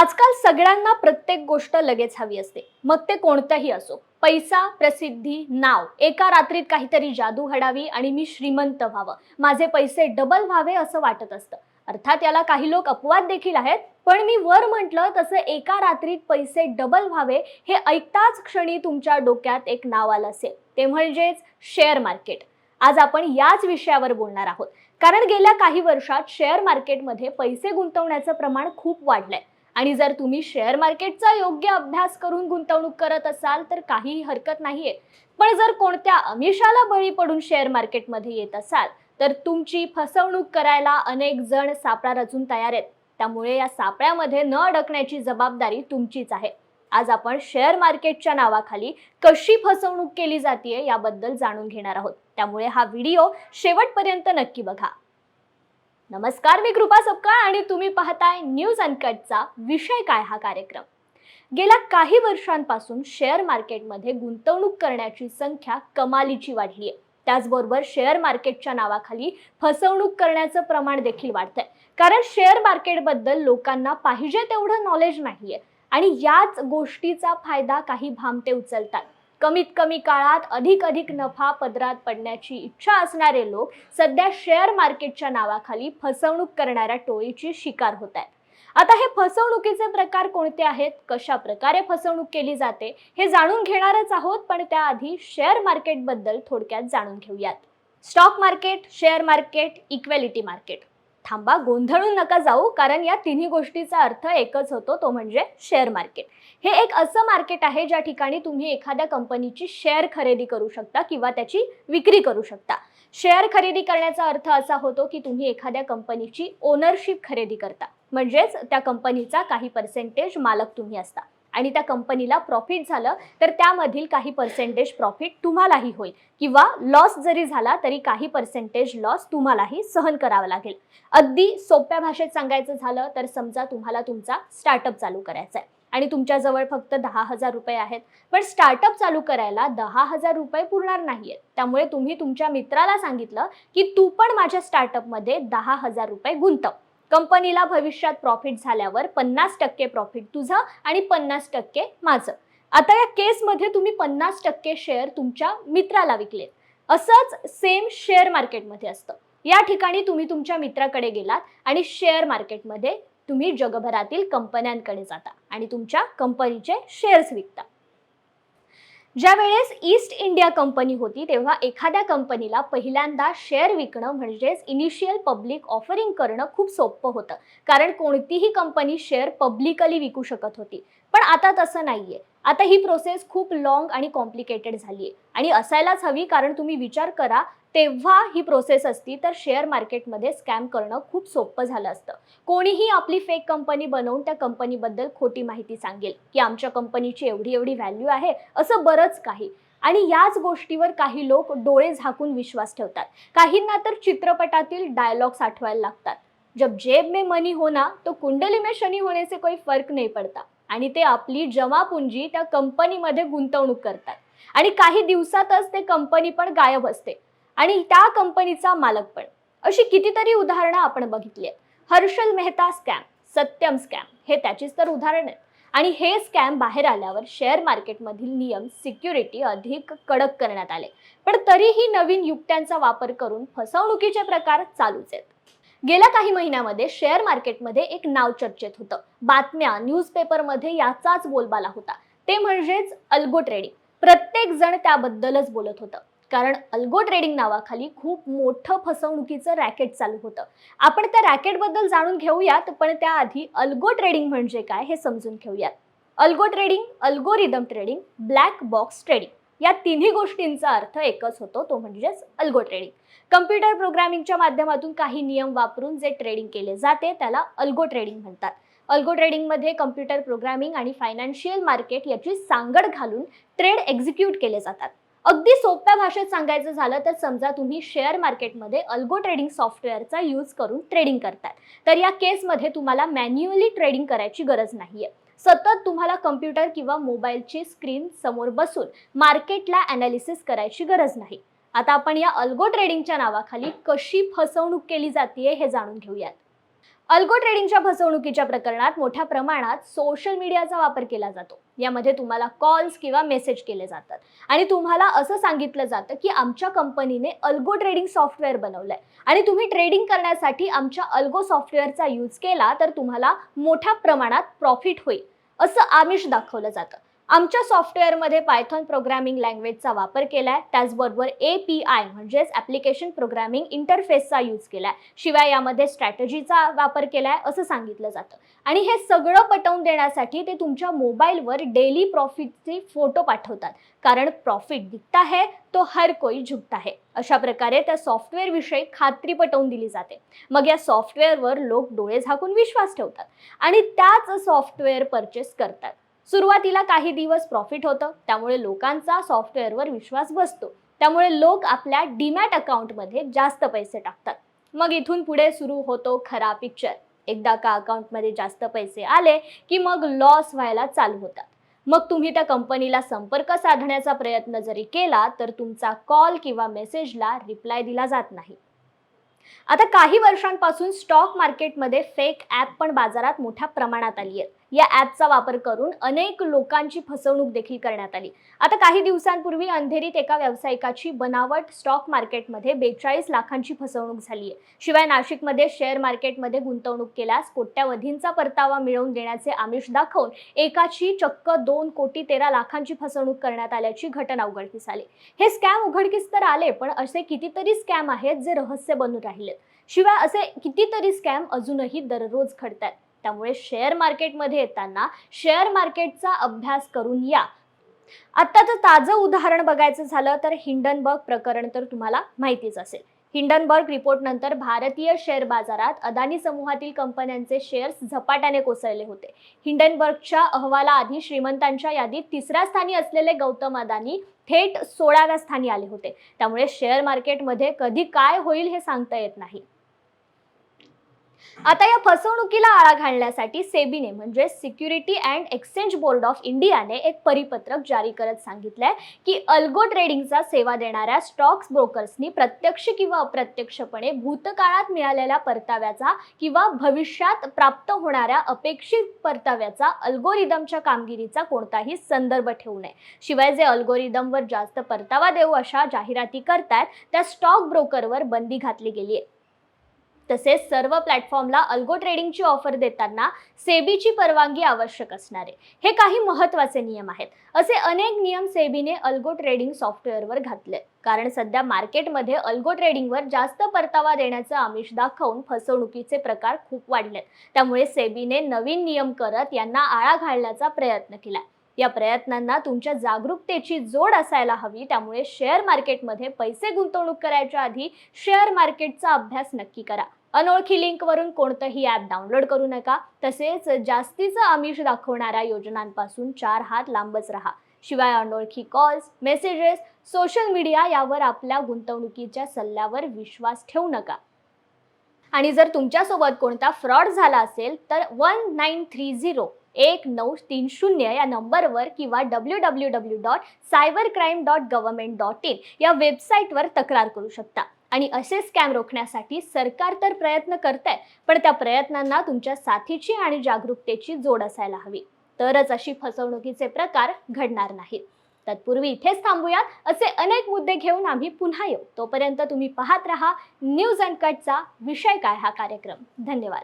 आजकाल सगळ्यांना प्रत्येक गोष्ट लगेच हवी असते, मग ते कोणतंही असो. पैसा, प्रसिद्धी, नाव. एका रात्रीत काहीतरी जादू घडावी आणि मी श्रीमंत व्हावं, माझे पैसे डबल व्हावे असं वाटत असतं. अर्थात याला काही लोक अपवाद देखील आहेत, पण मी वर म्हटलं तसं एका रात्रीत पैसे डबल व्हावे हे ऐकताच क्षणी तुमच्या डोक्यात एक नाव आलं असेल, ते म्हणजेच शेअर मार्केट. आज आपण याच विषयावर बोलणार आहोत, कारण गेल्या काही वर्षात शेअर मार्केटमध्ये पैसे गुंतवण्याचं प्रमाण खूप वाढलंय. आणि जर तुम्ही शेअर मार्केटचा योग्य अभ्यास करून गुंतवणूक करत असाल तर काही हरकत नाहीये. पण जर कोणत्या आमिषाला बळी पडून शेअर मार्केटमध्ये येत असाल तर तुमची फसवणूक करायला अनेक जण सापळा रचून तयार आहेत. त्यामुळे या सापळ्यामध्ये न अडकण्याची जबाबदारी तुमचीच आहे. आज आपण शेअर मार्केटच्या नावाखाली कशी फसवणूक केली जाते याबद्दल जाणून घेणार आहोत. त्यामुळे हा व्हिडिओ शेवटपर्यंत नक्की बघा. नमस्कार, मी कृपा सपकाळ आणि तुम्ही पाहताय न्यूज अनकटचा विषय काय हा कार्यक्रम. गेल्या काही वर्षांपासून शेअर मार्केटमध्ये गुंतवणूक करण्याची संख्या कमालीची वाढली आहे. त्याचबरोबर शेअर मार्केटच्या नावाखाली फसवणूक करण्याचं प्रमाण देखील वाढतंय. कारण शेअर मार्केटबद्दल लोकांना पाहिजे तेवढं नॉलेज नाहीये आणि याच गोष्टीचा फायदा काही भामटे उचलतात. कमीत कमी काळात अधिक नफा पदरात पडण्याची इच्छा असणारे लोक सध्या शेअर मार्केटच्या नावाखाली फसवणूक करणाऱ्या टोळीची शिकार होत आहेत. आता हे फसवणुकीचे प्रकार कोणते आहेत, कशा प्रकारे फसवणूक केली जाते हे जाणून घेणारच आहोत. पण त्याआधी शेअर मार्केट बद्दल थोडक्यात जाणून घेऊयात. Stock market, share market, equity market. थांबा, गोंधळून नका जाऊ, कारण या तिन्ही गोष्टीचा अर्थ एकच होतो, तो म्हणजे शेअर मार्केट. हे एक असं मार्केट आहे ज्या ठिकाणी तुम्ही एखाद्या कंपनीची शेअर खरेदी करू शकता किंवा त्याची विक्री करू शकता. शेअर खरेदी करण्याचा अर्थ असा होतो की तुम्ही एखाद्या कंपनीची ओनरशिप खरेदी करता, म्हणजेच त्या कंपनीचा काही पर्सेंटेज मालक तुम्ही असता आणि त्या कंपनीला प्रॉफिट झालं तर त्यामधील काही पर्सेंटेज प्रॉफिट तुम्हालाही होईल किंवा लॉस जरी झाला तरी काही पर्सेंटेज लॉस तुम्हालाही सहन करावा लागेल. अगदी सोप्या भाषेत सांगायचं झालं तर समजा तुम्हाला तुमचा स्टार्टअप चालू करायचा आहे आणि तुमच्याजवळ फक्त 10,000 रुपये आहेत. पण स्टार्टअप चालू करायला 10,000 रुपये पुरणार नाहीयेत. त्यामुळे तुम्ही तुमच्या मित्राला सांगितलं की तू पण माझ्या स्टार्टअपमध्ये 10,000 रुपये गुंतव. कंपनीला भविष्यात प्रॉफिट झाल्यावर 50% प्रॉफिट तुझं आणि 50% माझं. आता या केसमध्ये तुम्ही 50% शेअर तुमच्या मित्राला विकले. असंच सेम शेअर मार्केटमध्ये असतं. या ठिकाणी तुम्ही तुमच्या मित्राकडे गेलात आणि शेअर मार्केटमध्ये तुम्ही जगभरातील कंपन्यांकडे जाता आणि तुमच्या कंपनीचे शेअर्स विकता. ज्या वेळेस ईस्ट इंडिया कंपनी होती तेव्हा एखाद्या कंपनीला पहिल्यांदा शेअर विकणं म्हणजेच इनिशियल पब्लिक ऑफरिंग करणं खूप सोपं होतं, कारण कोणतीही कंपनी शेअर पब्लिकली विकू शकत होती. पण आता तसं नाहीये. आता ही प्रोसेस खूप लॉंग आणि कॉम्प्लिकेटेड झाली आहे आणि असायलाच हवी, कारण तुम्ही विचार करा, तेव्हा ही प्रोसेस असती तर शेअर मार्केटमध्ये स्कॅम करणं खूप सोपं झालं असतं. कोणीही आपली फेक कंपनी बनवून त्या कंपनीबद्दल खोटी माहिती सांगेल की आमच्या कंपनीची एवढी एवढी व्हॅल्यू आहे, असं बरंच काही. आणि याच गोष्टीवर काही लोक डोळे झाकून विश्वास ठेवतात. काहींना तर चित्रपटातील डायलॉग्स आठवायला लागतात. जब जेब में मनी होना तो कुंडली में शनी होने से कोई फर्क नहीं पडता. आणि ते आपली जमा पुंजी त्या कंपनीमध्ये गुंतवणूक करतात आणि काही दिवसातच ते कंपनी पण गायब असते आणि त्या कंपनीचा मालक पण. अशी कितीतरी उदाहरणं आपण बघितली आहेत. हर्षल मेहता स्कॅम, सत्यम स्कॅम हे त्याचीच तर उदाहरण आहेत. आणि हे स्कॅम बाहेर आल्यावर शेअर मार्केटमधील नियम, सिक्युरिटी अधिक कडक करण्यात आले. पण तरीही नवीन युक्त्यांचा वापर करून फसवणुकीचे प्रकार चालूच आहेत. गेल्या काही महिन्यामध्ये शेअर मार्केटमध्ये एक नाव चर्चेत होतं. बातम्या, न्यूजपेपरमध्ये याचाच बोलबाला होता. ते म्हणजेच अल्गो ट्रेडिंग. प्रत्येक जण त्याबद्दलच बोलत होतं, कारण अल्गो ट्रेडिंग नावाखाली खूप मोठं फसवणुकीचं रॅकेट चालू होतं. आपण त्या रॅकेटबद्दल जाणून घेऊयात, पण त्याआधी अल्गो ट्रेडिंग म्हणजे काय हे समजून घेऊयात. Algo trading, algorithm trading, black box trading या तिन्ही गोष्टींचा अर्थ एकच होतो, तो म्हणजेच अल्गो ट्रेडिंग. कम्प्युटर प्रोग्रामिंगच्या माध्यमातून काही नियम वापरून जे ट्रेडिंग केले जाते त्याला अल्गो ट्रेडिंग म्हणतात. अल्गो ट्रेडिंगमध्ये कम्प्युटर प्रोग्रामिंग आणि फायनान्शियल मार्केट याची सांगड घालून ट्रेड एक्झिक्यूट केले जातात. अगदी सोप्या भाषेत सांगायचं झालं तर समजा तुम्ही शेअर मार्केटमध्ये अल्गो ट्रेडिंग सॉफ्टवेअरचा यूज करून ट्रेडिंग करतात, तर या केसमध्ये तुम्हाला मॅन्युअली ट्रेडिंग करायची गरज नाहीये. सतत तुम्हाला कम्प्युटर किंवा मोबाईलची स्क्रीन समोर बसून मार्केटला ॲनालिसिस करायची गरज नाही. आता आपण या अल्गो ट्रेडिंगच्या नावाखाली कशी फसवणूक केली जाते हे जाणून घेऊयात. अल्गो ट्रेडिंगच्या फसवणुकीच्या प्रकरणात मोठ्या प्रमाणात सोशल मीडियाचा वापर केला जातो. यामध्ये तुम्हाला कॉल्स किंवा मेसेज केले जातात आणि तुम्हाला असं सांगितलं जातं की आमच्या कंपनीने अल्गो ट्रेडिंग सॉफ्टवेअर बनवलंय आणि तुम्ही ट्रेडिंग करण्यासाठी आमच्या अल्गो सॉफ्टवेअरचा यूज केला तर तुम्हाला मोठ्या प्रमाणात प्रॉफिट होईल असं आमिष दाखवलं जातं. आमच्या सॉफ्टवेअरमध्ये पायथॉन प्रोग्रामिंग लँग्वेजचा वापर केलाय, त्याचबरोबर API म्हणजेच ॲप्लिकेशन प्रोग्रामिंग इंटरफेसचा यूज केलाय, शिवाय यामध्ये स्ट्रॅटेजीचा वापर केलाय असं सांगितलं जातं. आणि हे सगळं पटवून देण्यासाठी ते तुमच्या मोबाईलवर डेली प्रॉफिटचे फोटो पाठवतात, कारण प्रॉफिट दिखता है तो हर कोई झुकता है अशा प्रकारे त्या सॉफ्टवेअर विषयी खात्री पटवून दिली जाते. मग या सॉफ्टवेअरवर लोक डोळे झाकून विश्वास ठेवतात आणि त्याच सॉफ्टवेअर परचेस करतात. सुरुवातीला काही दिवस प्रॉफिट होतं, त्यामुळे लोकांचा सॉफ्टवेअरवर विश्वास बसतो, त्यामुळे लोक आपल्या डीमॅट अकाउंटमध्ये जास्त पैसे टाकतात. मग इथून पुढे सुरू होतो खरा पिक्चर. एकदा का अकाउंटमध्ये जास्त पैसे आले की मग लॉस व्हायला चालू होतात. मग तुम्ही त्या कंपनीला संपर्क साधण्याचा प्रयत्न जरी केला तर तुमचा कॉल किंवा मेसेजला रिप्लाय दिला जात नाही. आता काही वर्षांपासून स्टॉक मार्केटमध्ये फेक ॲप पण बाजारात मोठ्या प्रमाणात आली आहेत. या ॲपचा वापर करून अनेक लोकांची फसवणूक देखील करण्यात आली. आता काही दिवसांपूर्वी अंधेरीत एका व्यावसायिकाची बनावट स्टॉक मार्केटमध्ये 42 लाखांची फसवणूक झाली आहे. शिवाय नाशिकमध्ये शेअर मार्केटमध्ये गुंतवणूक केल्यास कोट्यावधींचा परतावा मिळवून देण्याचे आमिष दाखवून एकाची चक्क 2,13,00,000ची फसवणूक करण्यात आल्याची घटना उघडकीस आली. हे स्कॅम उघडकीस तर आले, पण असे कितीतरी स्कॅम आहेत जे रहस्य बनून राहिलेत. शिवाय असे कितीतरी स्कॅम अजूनही दररोज घडतात. त्यामुळे शेअर मार्केटमध्ये येताना शेअर मार्केटचा अभ्यास करून या. आत्ताचं ताजं उदाहरण बघायचं झालं तर हिंडनबर्ग प्रकरण तर तुम्हाला माहितीच असेल. हिंडनबर्ग रिपोर्ट नंतर भारतीय शेअर बाजारात अदानी समूहातील कंपन्यांचे शेअर्स झपाट्याने कोसळले होते. हिंडनबर्गच्या अहवालाआधी श्रीमंतांच्या यादीत 3ऱ्या स्थानी असलेले गौतम अदानी थेट 16व्या स्थानी आले होते. त्यामुळे शेअर मार्केटमध्ये कधी काय होईल हे सांगता येत नाही. आता या फसवणुकीला आळा घालण्यासाठी सेबीने म्हणजे security and exchange board of इंडियाने एक परिपत्रक जारी करत सांगितलंय की अल्गो ट्रेडिंगचा सेवा देणाऱ्या स्टॉक्स ब्रोकर्सनी प्रत्यक्ष किंवा अप्रत्यक्षपणे भूतकाळात मिळालेल्या परताव्याचा किंवा भविष्यात प्राप्त होणाऱ्या अपेक्षित परताव्याचा अल्गोरिदमच्या कामगिरीचा कोणताही संदर्भ ठेवू नये. शिवाय जे अल्गोरिदमवर जास्त परतावा देऊ अशा जाहिराती करतायत त्या स्टॉक ब्रोकरवर बंदी घातली गेली आहे. तसेच सर्व प्लॅटफॉर्मला अल्गो ट्रेडिंगची ऑफर देताना सेबीची परवानगी आवश्यक असणार आहे. हे काही महत्त्वाचे नियम आहेत. असे अनेक नियम सेबीने अल्गो ट्रेडिंग सॉफ्टवेअरवर घातले, कारण सध्या मार्केटमध्ये अल्गो ट्रेडिंगवर जास्त परतावा देण्याचं आमिष दाखवून फसवणुकीचे प्रकार खूप वाढलेत. त्यामुळे सेबीने नवीन नियम करत यांना आळा घालण्याचा प्रयत्न केला. या प्रयत्नांना तुमच्या जागरूकतेची जोड असायला हवी. त्यामुळे शेअर मार्केटमध्ये पैसे गुंतवणूक करायच्या आधी शेअर मार्केटचा अभ्यास नक्की करा. अनोळखी लिंकवरून कोणतंही ॲप डाउनलोड करू नका. तसेच जास्तीचं आमिष दाखवणाऱ्या योजनांपासून 4 हात लांबच राहा. शिवाय अनोळखी कॉल्स, मेसेजेस, सोशल मीडिया यावर आपल्या गुंतवणुकीच्या सल्ल्यावर विश्वास ठेवू नका. आणि जर तुमच्यासोबत कोणता फ्रॉड झाला असेल तर 1930-1930 या नंबरवर किंवा www.cybercrime.government.in या वेबसाईटवर तक्रार करू शकता. आणि असे स्कॅम रोखण्यासाठी सरकार तर प्रयत्न करतंय, पण त्या प्रयत्नांना तुमच्या साथीची आणि जागरूकतेची जोड असायला हवी. तरच अशी फसवणुकीचे प्रकार घडणार नाहीत. तत्पूर्वी इथेच थांबूयात. असे अनेक मुद्दे घेऊन आम्ही पुन्हा येऊ. तोपर्यंत तुम्ही पाहत रहा न्यूज अनकटचा विषय काय हा कार्यक्रम. धन्यवाद.